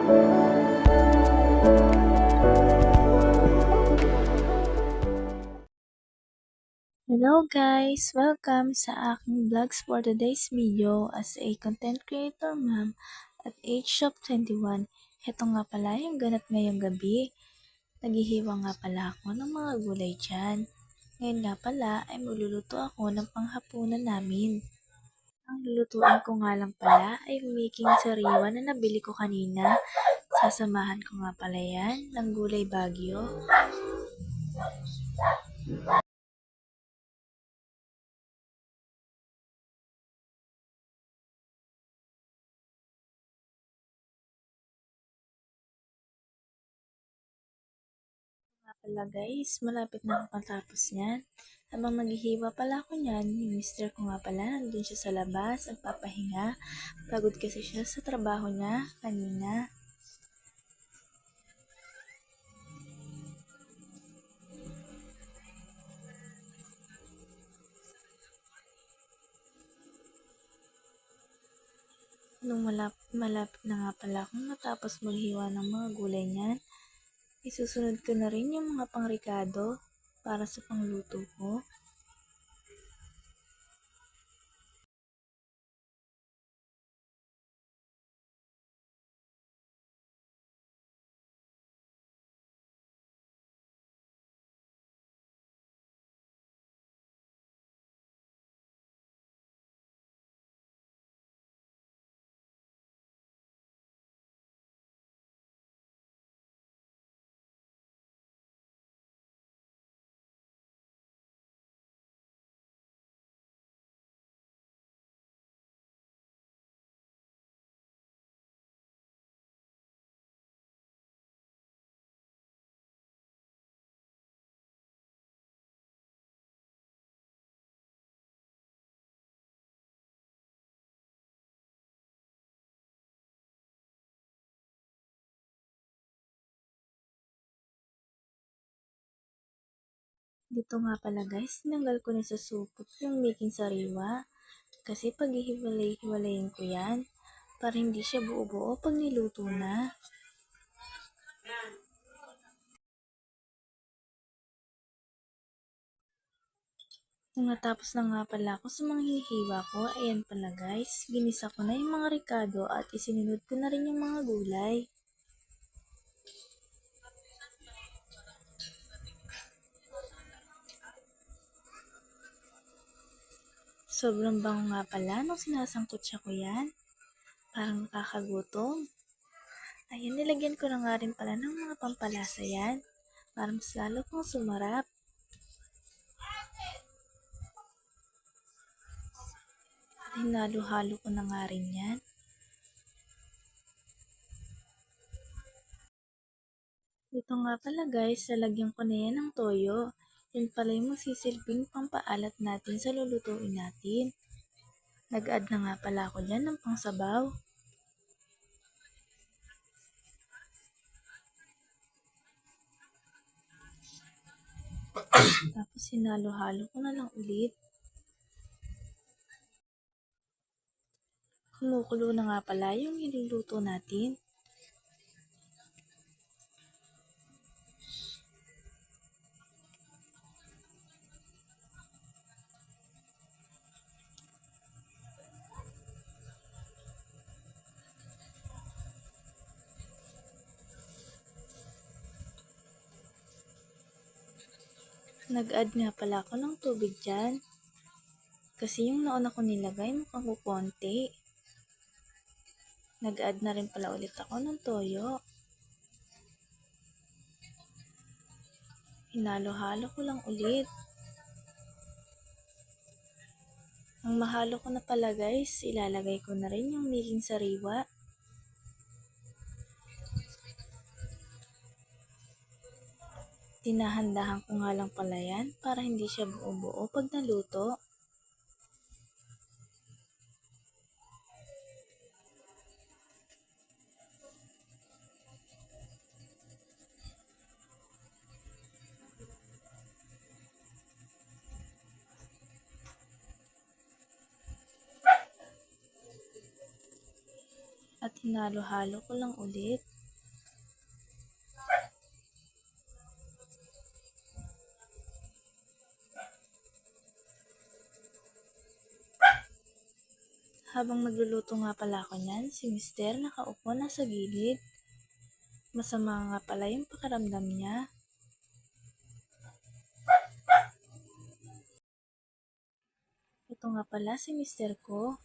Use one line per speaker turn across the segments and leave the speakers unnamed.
Hello guys! Welcome sa aking vlogs for today's video as a content creator ma'am at age of 21. Ito nga pala yung ganap ngayong gabi. Naghihiwa nga pala ako ng mga gulay dyan. Ngayon nga pala ay magluluto ako ng panghapunan namin. Ang lulutuin ko nga lang pala ay making sariwa na nabili ko kanina. Sasamahan ko nga pala yan ng gulay bagyo. Pala guys, malapit na ako matapos niyan. Habang maghihiwa pala ako niyan, yung mister ko nga pala, nandun siya sa labas, nagpapahinga. Pagod kasi siya sa trabaho niya kanina. Nung malapit na nga pala akong matapos maghiwa ng mga gulay niyan, isusunod ko na rin yung mga pangrikado para sa pangluto ko. Dito nga pala guys, tinanggal ko na sa supot yung making sariwa. Kasi pag hiwalay-hiwalayin ko yan, para hindi siya buo-buo pag niluto na. Nung natapos na nga pala ako sa mga hinihiwa ko, ayan pala guys, ginisa ko na yung mga ricado at isinunod ko na rin yung mga gulay. Sobrang bango nga pala nung sinasangkot siya ko yan. Parang nakakagutom. Ayan, nilagyan ko na nga rin pala ng mga pampalasa yan. Para mas lalo pang sumarap. At hinalo-halo ko na nga rin yan. Ito nga pala guys, lalagyan ko na yan ng toyo. Yan pala yung magsisilbing pampaalat natin sa lulutuin natin. Nag-add na nga pala ako dyan ng pangsabaw. Tapos hinalo-halo ko na lang ulit. Kumukulo na nga pala yung niluluto natin. Nag-add nga pala ako ng tubig dyan. Kasi yung nauna ko nilagay mukhang kukonti. Nag-add na rin pala ulit ako ng toyo. Hinalo-halo ko lang ulit. Ang mahalo ko na pala guys, ilalagay ko na rin yung making sariwa. Tinahandahan ko nga lang pala yan para hindi siya buo-buo pag naluto. At hinalo-halo ko lang ulit. Habang nagluluto nga pala ako niyan, si Mister nakaupo na sa gilid. Masama nga pala yung pakiramdam niya. Ito nga pala si Mister ko.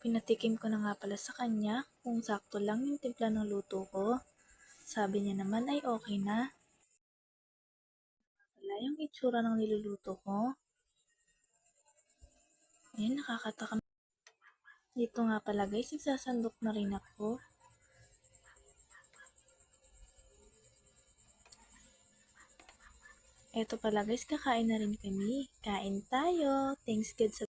Pinatikim ko na nga pala sa kanya kung sakto lang yung timpla ng luto ko. Sabi niya naman ay okay na. Wala yung itsura ng niluluto ko. Ayun, nakakatakam. Dito nga pala guys, nagsasandok na rin ako. Eto pala guys, kakain na rin kami. Kain tayo. Thanks God sa